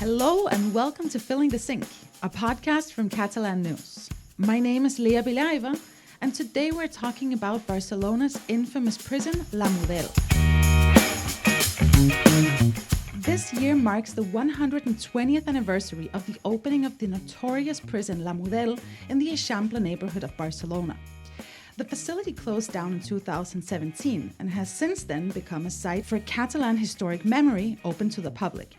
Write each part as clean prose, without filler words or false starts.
Hello and welcome to Filling the Sink, a podcast from Catalan News. My name is Lea Beliaeva, and today we're talking about Barcelona's infamous prison, La Model. This year marks the 120th anniversary of the opening of the notorious prison La Model in the Eixample neighborhood of Barcelona. The facility closed down in 2017 and has since then become a site for Catalan historic memory open to the public.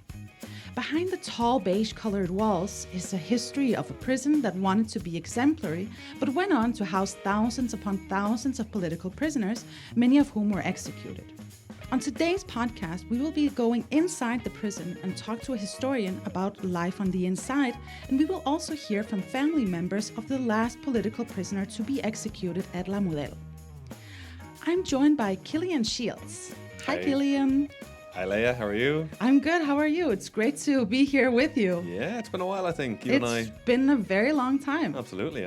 Behind the tall beige-colored walls is a history of a prison that wanted to be exemplary, but went on to house thousands upon thousands of political prisoners, many of whom were executed. On today's podcast, we will be going inside the prison and talk to a historian about life on the inside, and we will also hear from family members of the last political prisoner to be executed at La Model. I'm joined by Cillian Shields. Hi, Cillian. Hi, Lea. How are you? I'm good. How are you? It's great to be here with you. Yeah, it's been a while, I think. It's been a very long time. Absolutely.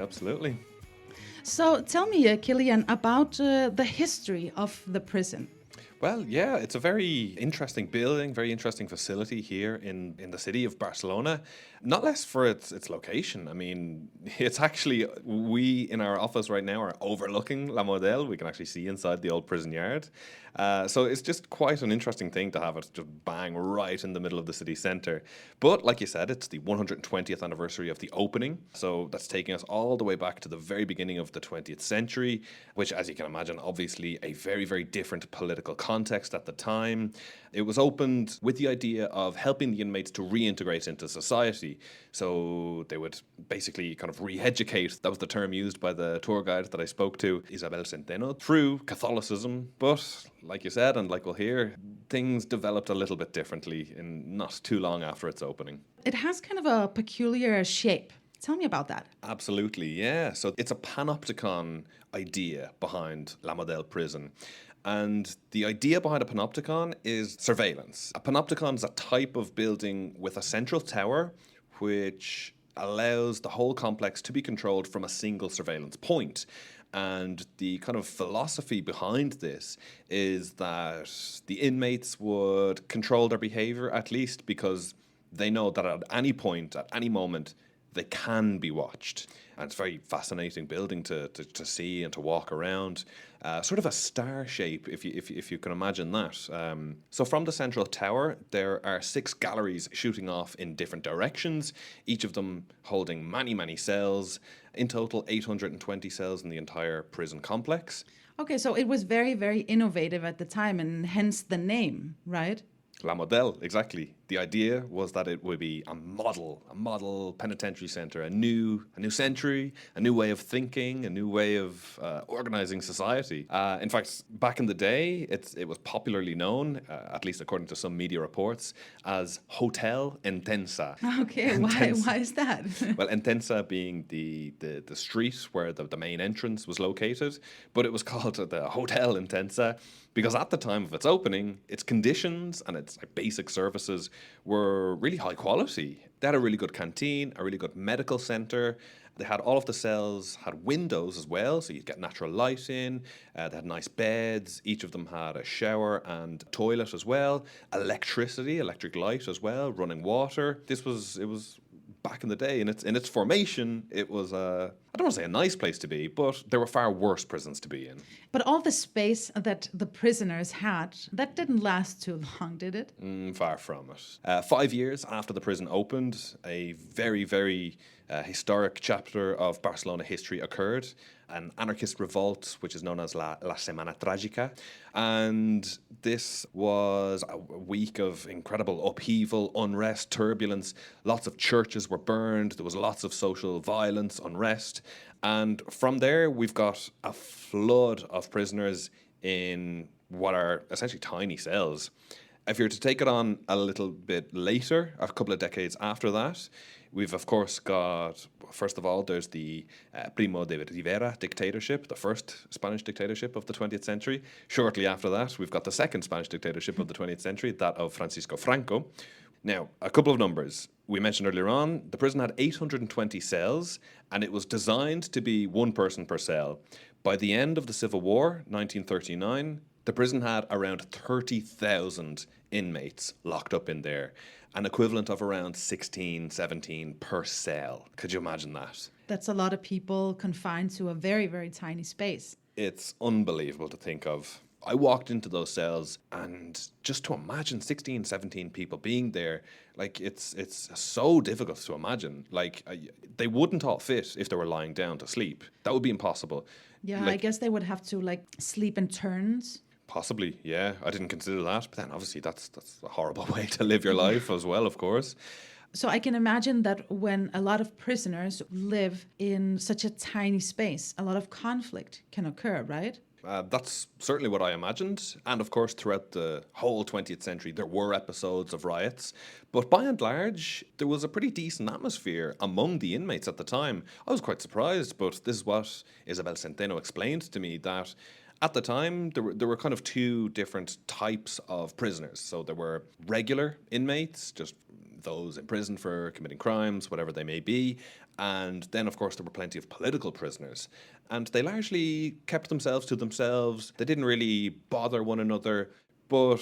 So tell me, Cillian, about the history of the prison. Well, yeah, it's a very interesting building, very interesting facility here in the city of Barcelona. Not less for its location. I mean, it's actually, we in our office right now are overlooking La Model. We can actually see inside the old prison yard. So it's just quite an interesting thing to have it just bang right in the middle of the city centre. But like you said, it's the 120th anniversary of the opening. So that's taking us all the way back to the very beginning of the 20th century, which, as you can imagine, obviously a very, very different political context at the time. It was opened with the idea of helping the inmates to reintegrate into society. So they would basically kind of re-educate, that was the term used by the tour guide that I spoke to, Isabel Centeno, through Catholicism. But like you said, and like we'll hear, things developed a little bit differently in not too long after its opening. It has kind of a peculiar shape. Tell me about that. Absolutely, yeah. So it's a panopticon idea behind La Model prison. And the idea behind a panopticon is surveillance. A panopticon is a type of building with a central tower which allows the whole complex to be controlled from a single surveillance point. And the kind of philosophy behind this is that the inmates would control their behavior, at least because they know that at any point, at any moment, they can be watched. And it's a very fascinating building to see and to walk around. Sort of a star shape, if you can imagine that. So from the central tower, there are 6 galleries shooting off in different directions, each of them holding many, many cells. In total, 820 cells in the entire prison complex. Okay, so it was very, very innovative at the time, and hence the name, right? La Model, exactly. The idea was that it would be a model penitentiary centre, a new century, a new way of thinking, a new way of organising society. In fact, back in the day, it was popularly known, at least according to some media reports, as Hotel Intensa. Okay, why is that? Well, Intensa being the street where the main entrance was located, but it was called the Hotel Intensa because at the time of its opening, its conditions and its basic services were really high quality. They had a really good canteen, a really good medical centre. They had all of the cells had windows as well, so you'd get natural light in. They had nice beds. Each of them had a shower and toilet as well. Electric light as well, running water. It was back in the day, in its formation, it was I don't want to say a nice place to be, but there were far worse prisons to be in. But all the space that the prisoners had, that didn't last too long, did it? Far from it. 5 years after the prison opened, a very, very historic chapter of Barcelona history occurred. An anarchist revolt, which is known as La Semana Trágica. And this was a week of incredible upheaval, unrest, turbulence. Lots of churches were burned. There was lots of social violence, unrest. And from there, we've got a flood of prisoners in what are essentially tiny cells. If you're to take it on a little bit later, a couple of decades after that, we've of course got, first of all, there's the Primo de Rivera dictatorship, the first Spanish dictatorship of the 20th century. Shortly after that, we've got the second Spanish dictatorship of the 20th century, that of Francisco Franco. Now, a couple of numbers. We mentioned earlier on, the prison had 820 cells, and it was designed to be one person per cell. By the end of the Civil War, 1939, The prison had around 30,000 inmates locked up in there, an equivalent of around 16, 17 per cell. Could you imagine that? That's a lot of people confined to a very, very tiny space. It's unbelievable to think of. I walked into those cells, and just to imagine 16, 17 people being there, like it's so difficult to imagine. Like they wouldn't all fit if they were lying down to sleep. That would be impossible. Yeah, Like, I guess they would have to like sleep in turns. possibly, yeah. I didn't consider that, but then obviously that's a horrible way to live your life as well, of course. So I can imagine that when a lot of prisoners live in such a tiny space, a lot of conflict can occur, right? That's certainly what I imagined. And of course, throughout the whole 20th century, there were episodes of riots. But by and large, there was a pretty decent atmosphere among the inmates at the time. I was quite surprised, but this is what Isabel Centeno explained to me, that at the time, there were kind of two different types of prisoners. So there were regular inmates, just those in prison for committing crimes, whatever they may be. And then, of course, there were plenty of political prisoners. And they largely kept themselves to themselves. They didn't really bother one another. But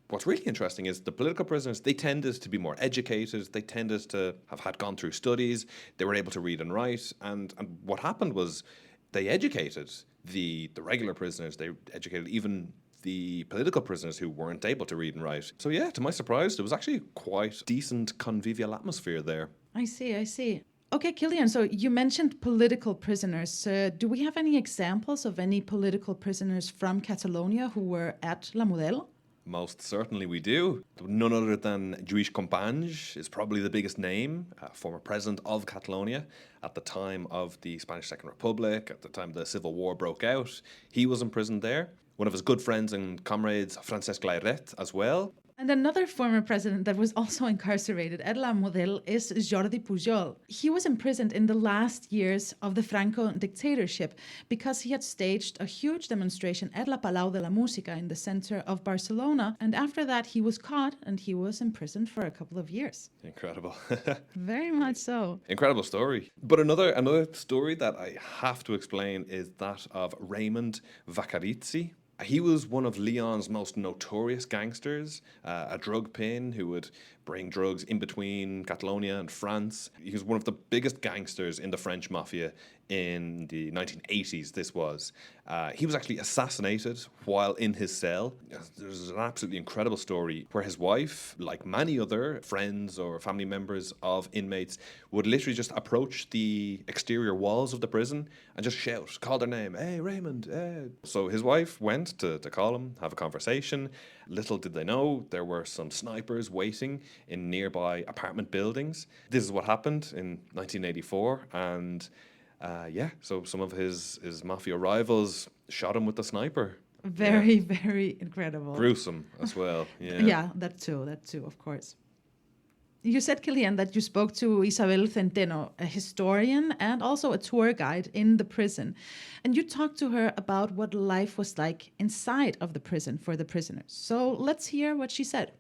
what's really interesting is the political prisoners, they tended to be more educated. They tended to have had gone through studies. They were able to read and write. And what happened was they educated the regular prisoners. They educated even the political prisoners who weren't able to read and write. So yeah, to my surprise, there was actually quite decent convivial atmosphere there. I see. Okay, Cillian, so you mentioned political prisoners. Do we have any examples of any political prisoners from Catalonia who were at La Modelo? Most certainly we do. None other than Lluís Companys is probably the biggest name, former president of Catalonia at the time of the Spanish Second Republic, at the time the Civil War broke out. He was imprisoned there. One of his good friends and comrades, Francesc Layret, as well. And another former president that was also incarcerated at La Model is Jordi Pujol. He was imprisoned in the last years of the Franco dictatorship because he had staged a huge demonstration at La Palau de la Música in the center of Barcelona. And after that, he was caught and he was imprisoned for a couple of years. Incredible. Very much so. Incredible story. But another story that I have to explain is that of Raymond Vacarizzi. He was one of Leon's most notorious gangsters, a drug pin who would bring drugs in between Catalonia and France. He was one of the biggest gangsters in the French mafia in the 1980s, this was. He was actually assassinated while in his cell. There's an absolutely incredible story where his wife, like many other friends or family members of inmates, would literally just approach the exterior walls of the prison and just shout, call their name, hey, Raymond, hey. So his wife went to call him, have a conversation. Little did they know, there were some snipers waiting in nearby apartment buildings. This is what happened in 1984, and so some of his mafia rivals shot him with the sniper. Very, very incredible. Gruesome as well. Yeah. Yeah, that too, of course. You said, Cillian, that you spoke to Isabel Centeno, a historian and also a tour guide in the prison. And you talked to her about what life was like inside of the prison for the prisoners. So let's hear what she said.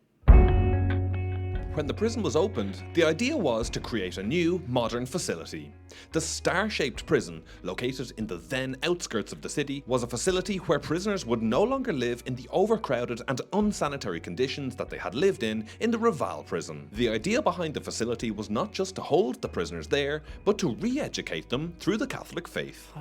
When the prison was opened, the idea was to create a new, modern facility. The star-shaped prison, located in the then outskirts of the city, was a facility where prisoners would no longer live in the overcrowded and unsanitary conditions that they had lived in the Raval prison. The idea behind the facility was not just to hold the prisoners there, but to re-educate them through the Catholic faith.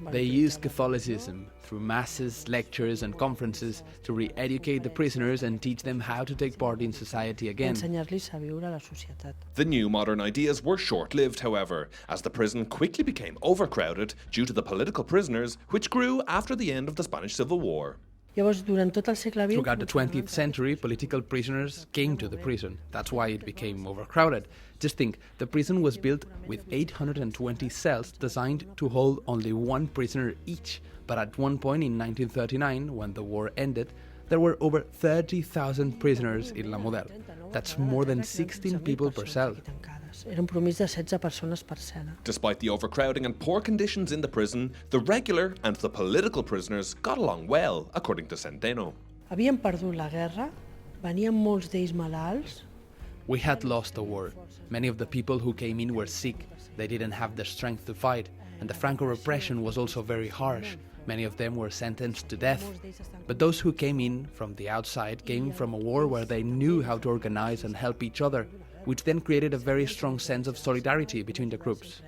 They used Catholicism through masses, lectures and conferences to re-educate the prisoners and teach them how to take part in society again. The new modern ideas were short-lived, however, as the prison quickly became overcrowded due to the political prisoners, which grew after the end of the Spanish Civil War. Throughout the 20th century, political prisoners came to the prison. That's why it became overcrowded. Just think, the prison was built with 820 cells designed to hold only one prisoner each. But at one point in 1939, when the war ended, there were over 30,000 prisoners in La Model. That's more than 16 people per cell. Despite the overcrowding and poor conditions in the prison, the regular and the political prisoners got along well, according to Centeno. We had lost the war. Many of the people who came in were sick. They didn't have the strength to fight. And the Franco repression was also very harsh. Many of them were sentenced to death. But those who came in from the outside came from a war where they knew how to organize and help each other, which then created a very strong sense of solidarity between the groups.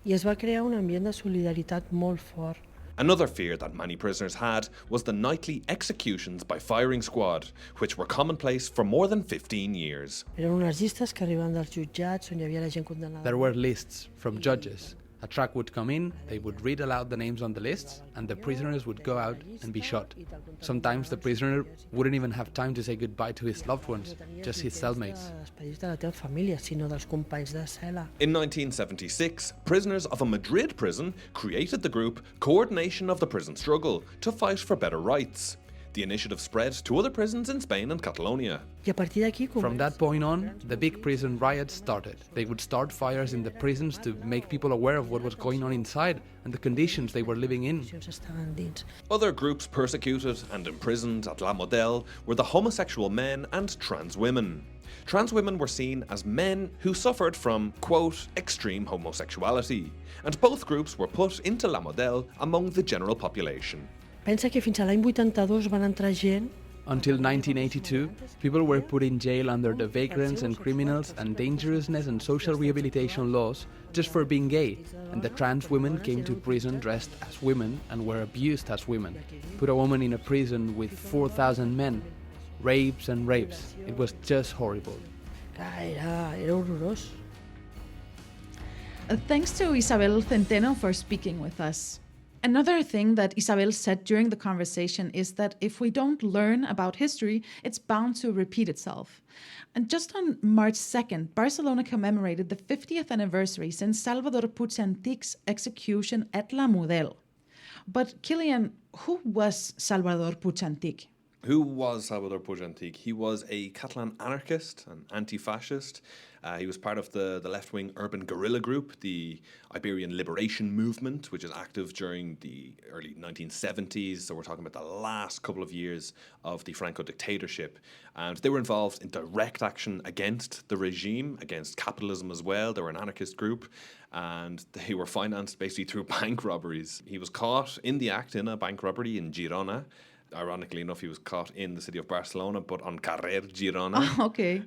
I es va crear un ambient de solidaritat molt fort. Another fear that many prisoners had was the nightly executions by firing squad, which were commonplace for more than 15 years. Eren unes llistes que arribaven dels jutjats on hi havia la gent condemnada. There were lists from judges. A truck would come in, they would read aloud the names on the lists, and the prisoners would go out and be shot. Sometimes the prisoner wouldn't even have time to say goodbye to his loved ones, just his cellmates. In 1976, prisoners of a Madrid prison created the group Coordination of the Prison Struggle to fight for better rights. The initiative spread to other prisons in Spain and Catalonia. From that point on, the big prison riots started. They would start fires in the prisons to make people aware of what was going on inside and the conditions they were living in. Other groups persecuted and imprisoned at La Model were the homosexual men and trans women. Trans women were seen as men who suffered from, quote, extreme homosexuality, and both groups were put into La Model among the general population. Pensa que fins a l'any 82 van entrar gent. Until 1982, people were put in jail under the vagrants and criminals and dangerousness and social rehabilitation laws just for being gay, and the trans women came to prison dressed as women and were abused as women. Put a woman in a prison with 4,000 men. Rapes and rapes. It was just horrible. Era horrorós. Thanks to Isabel Centeno for speaking with us. Another thing that Isabel said during the conversation is that if we don't learn about history, it's bound to repeat itself. And just on March 2nd, Barcelona commemorated the 50th anniversary since Salvador Puig Antich's execution at La Model. But Cillian, who was Salvador Puig Antich? Who was Salvador Puig Antich? He was a Catalan anarchist, an anti-fascist. He was part of the left-wing urban guerrilla group, the Iberian Liberation Movement, which is active during the early 1970s. So we're talking about the last couple of years of the Franco dictatorship. And they were involved in direct action against the regime, against capitalism as well. They were an anarchist group, and they were financed basically through bank robberies. He was caught in the act in a bank robbery in Girona. Ironically enough, he was caught in the city of Barcelona, but on Carrer Girona. Oh, okay.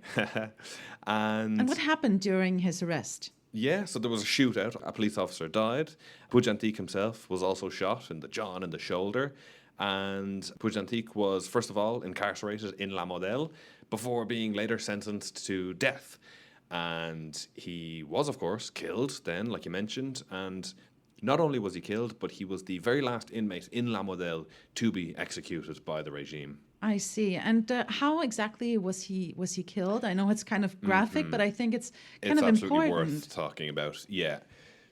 And what happened during his arrest? Yeah, so there was a shootout. A police officer died. Puig Antich himself was also shot in the jaw and in the shoulder. And Puig Antich was, first of all, incarcerated in La Model before being later sentenced to death. And he was, of course, killed then, like you mentioned, and not only was he killed, but he was the very last inmate in La Model to be executed by the regime. I see. And how exactly was he killed? I know it's kind of graphic, but I think it's kind of absolutely important. Worth talking about. Yeah.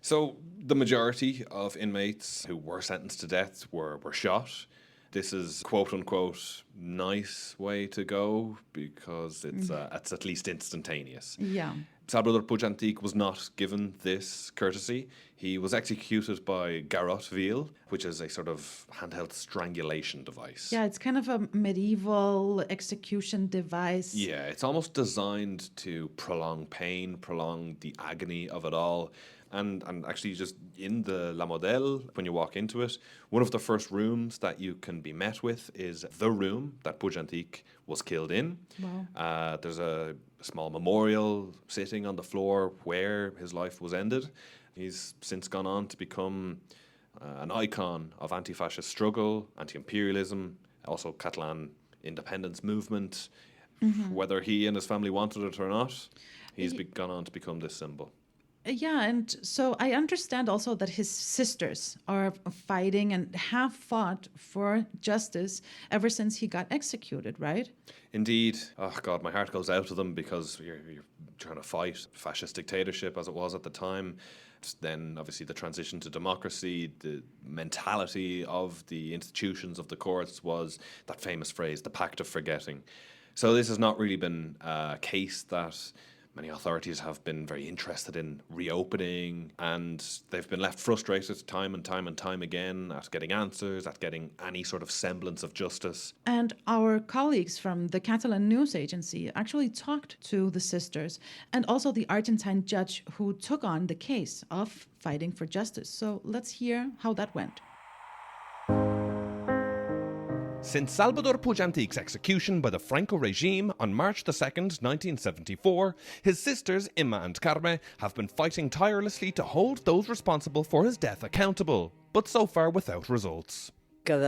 So the majority of inmates who were sentenced to death were shot. This is quote unquote nice way to go because it's at least instantaneous. Yeah. Salvador Puig Antich was not given this courtesy. He was executed by garrote vil, which is a sort of handheld strangulation device. Yeah, it's kind of a medieval execution device. Yeah, it's almost designed to prolong pain, prolong the agony of it all. And actually just in the La Model, when you walk into it, one of the first rooms that you can be met with is the room that Puig Antich was killed in. Wow. There's a small memorial sitting on the floor where his life was ended. He's since gone on to become an icon of anti-fascist struggle, anti-imperialism, also Catalan independence movement. Whether he and his family wanted it or not, he's gone on to become this symbol. Yeah, and so I understand also that his sisters are fighting and have fought for justice ever since he got executed, right? Indeed. Oh, God, my heart goes out to them because you're trying to fight fascist dictatorship as it was at the time. Then, obviously, the transition to democracy, the mentality of the institutions of the courts was that famous phrase, the pact of forgetting. So this has not really been a case that many authorities have been very interested in reopening, and they've been left frustrated time and time again at getting answers, at getting any sort of semblance of justice. And our colleagues from the Catalan news agency actually talked to the sisters and also the Argentine judge who took on the case of fighting for justice. So let's hear how that went. Since Salvador Puig Antich's execution by the Franco regime on March 2nd, 1974, his sisters Gemma and Carme have been fighting tirelessly to hold those responsible for his death accountable, but so far without results. We've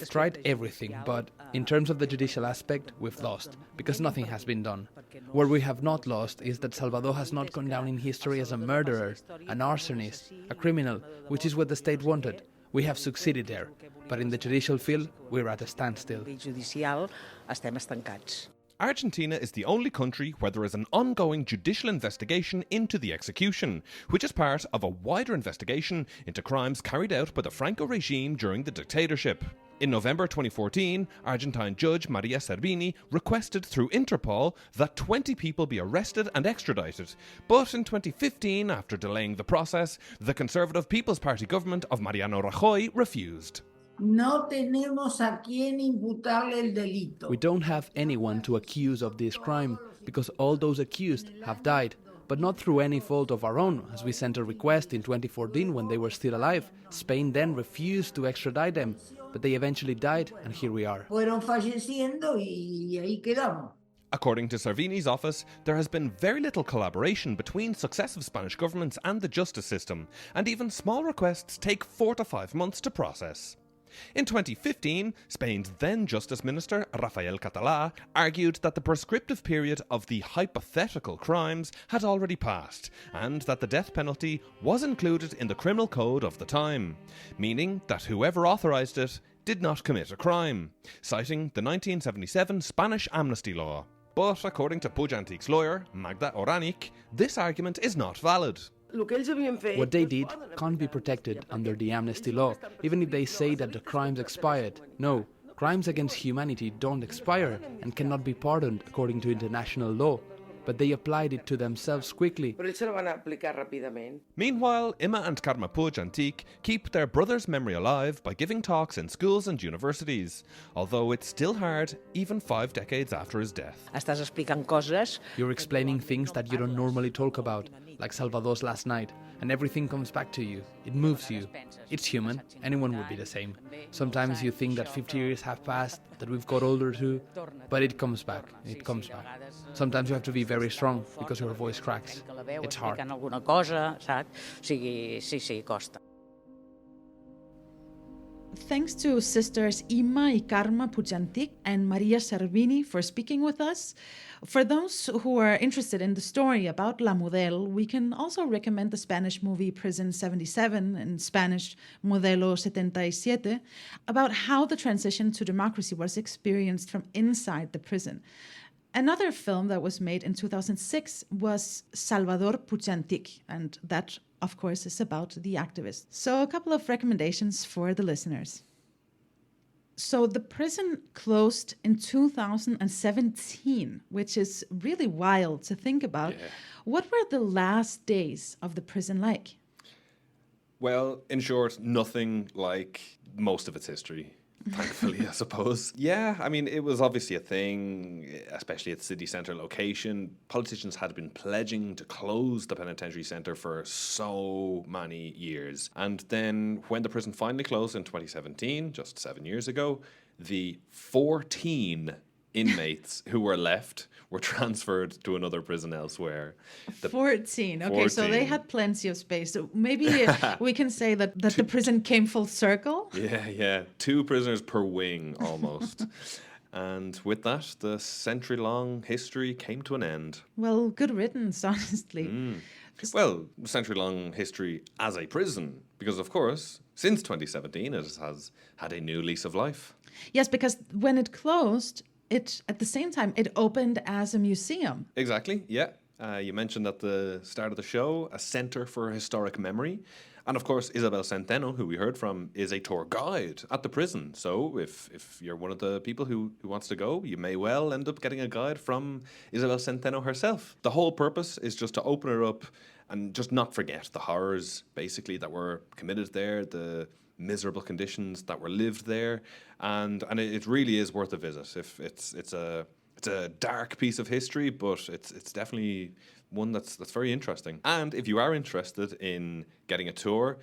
tried everything, but in terms of the judicial aspect, we've lost, because nothing has been done. Where we have not lost is that Salvador has not gone down in history as a murderer, an arsonist, a criminal, which is what the state wanted. We have succeeded there, but in the judicial field, we're at a standstill. Argentina is the only country where there is an ongoing judicial investigation into the execution, which is part of a wider investigation into crimes carried out by the Franco regime during the dictatorship. In November 2014, Argentine judge Maria Servini requested through Interpol that 20 people be arrested and extradited. But in 2015, after delaying the process, the Conservative People's Party government of Mariano Rajoy refused. No tenemos a quien imputarle el delito. We don't have anyone to accuse of this crime, because all those accused have died. But not through any fault of our own, as we sent a request in 2014 when they were still alive. Spain then refused to extradite them, but they eventually died, and here we are. Fueron falleciendo y ahí quedamos. According to Servini's office, there has been very little collaboration between successive Spanish governments and the justice system, and even small requests take 4 to 5 months to process. In 2015, Spain's then Justice Minister, Rafael Catalan, argued that the prescriptive period of the hypothetical crimes had already passed, and that the death penalty was included in the criminal code of the time, meaning that whoever authorised it did not commit a crime, citing the 1977 Spanish amnesty law. But according to Puig Antich's lawyer, Magda Oranich, this argument is not valid. What they did can't be protected under the amnesty law, even if they say that the crimes expired. No, crimes against humanity don't expire and cannot be pardoned according to international law. But they applied it to themselves quickly. Meanwhile, Gemma and Carme Puig Antich keep their brother's memory alive by giving talks in schools and universities, although it's still hard even 5 decades after his death. You're explaining things that you don't normally talk about, like Salvador's last night, and everything comes back to you. It moves you. It's human. Anyone would be the same. Sometimes you think that 50 years have passed, that we've got older too, but it comes back. It comes back. Sometimes you have to be very strong because your voice cracks. It's hard. Thanks to sisters Gemma y Carme Puig Antich and Maria Servini for speaking with us. For those who are interested in the story about La Modelo, we can also recommend the Spanish movie Prison 77, in Spanish Modelo 77, about how the transition to democracy was experienced from inside the prison. Another film that was made in 2006 was Salvador Puig Antich, and that, of course, is about the activist. So a couple of recommendations for the listeners. So the prison closed in 2017, which is really wild to think about. Yeah. What were the last days of the prison like? Well, in short, nothing like most of its history. Thankfully, I suppose. Yeah, I mean, it was obviously a thing, especially at city centre location. Politicians had been pledging to close the penitentiary centre for so many years. And then when the prison finally closed in 2017, just 7 years ago, the 14 inmates who were left were transferred to another prison elsewhere. 14. Okay, 14. So they had plenty of space. So maybe we can say that the prison came full circle. Yeah. 2 prisoners per wing, almost. And with that, the century-long history came to an end. Well, good riddance, honestly. Well, century-long history as a prison, because, of course, since 2017, it has had a new lease of life. Yes, because when it closed, at the same time, it opened as a museum. Exactly, yeah. You mentioned at the start of the show, a centre for historic memory. And of course, Isabel Centeno, who we heard from, is a tour guide at the prison. So if you're one of the people who wants to go, you may well end up getting a guide from Isabel Centeno herself. The whole purpose is just to open it up and just not forget the horrors, basically, that were committed there, the miserable conditions that were lived there, and it really is worth a visit. If it's a dark piece of history, but it's definitely one that's very interesting. And if you are interested in getting a tour,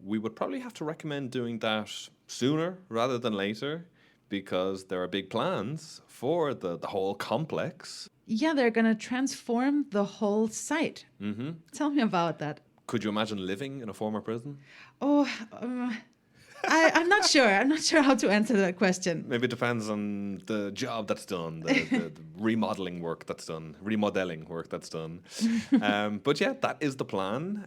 we would probably have to recommend doing that sooner rather than later, because there are big plans for the whole complex. Yeah, they're going to transform the whole site. Mm-hmm. Tell me about that. Could you imagine living in a former prison? Oh, I'm not sure. I'm not sure how to answer that question. Maybe it depends on the job that's done, the remodeling work that's done, remodeling work that's done. But yeah, that is the plan.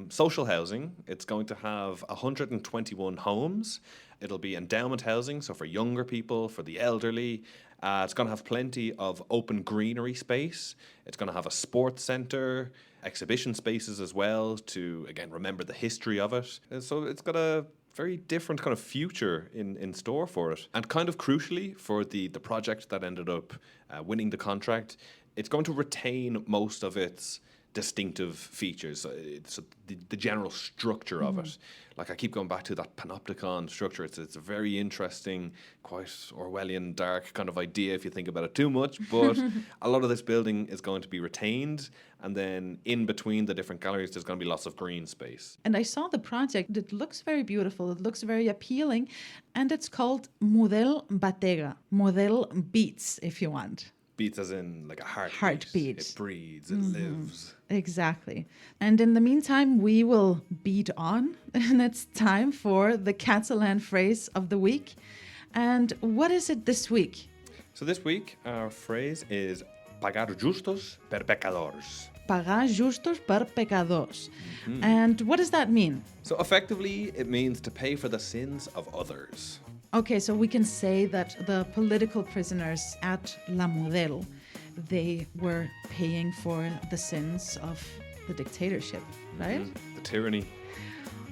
Social housing, it's going to have 121 homes. It'll be endowment housing, so for younger people, for the elderly. It's going to have plenty of open greenery space. It's going to have a sports centre, exhibition spaces as well to, again, remember the history of it. So it's got a very different kind of future in store for it. And kind of crucially for the project that ended up winning the contract, it's going to retain most of its distinctive features. So the general structure of it. Like I keep going back to that panopticon structure. It's a very interesting, quite Orwellian, dark kind of idea if you think about it too much. But a lot of this building is going to be retained. And then in between the different galleries, there's going to be lots of green space. And I saw the project. It looks very beautiful. It looks very appealing. And it's called Model Batega. Model beats, if you want. Beats as in like a heartbeat. It breathes, it lives. Exactly. And in the meantime, we will beat on. And it's time for the Catalan phrase of the week. And what is it this week? So this week, our phrase is pagar justos per pecadors. Pagar justos per pecadors. And what does that mean? So effectively, it means to pay for the sins of others. Okay, so we can say that the political prisoners at La Model, they were paying for the sins of the dictatorship, right? The tyranny.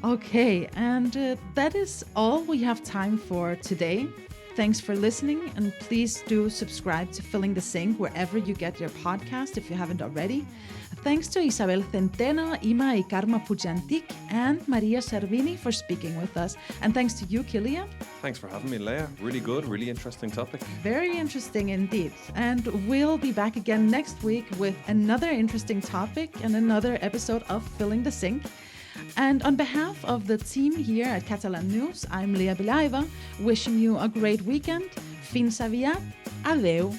Okay, and that is all we have time for today. Thanks for listening, and please do subscribe to Filling the Sink wherever you get your podcast if you haven't already. Thanks to Isabel Centeno, Ima y Carme Puig Antich, and Maria Servini for speaking with us. And thanks to you, Cillian. Thanks for having me, Lea. Really good, really interesting topic. Very interesting indeed. And we'll be back again next week with another interesting topic and another episode of Filling the Sink. And on behalf of the team here at Catalan News, I'm Lea Beliaeva, wishing you a great weekend. Fins aviat. Adeu.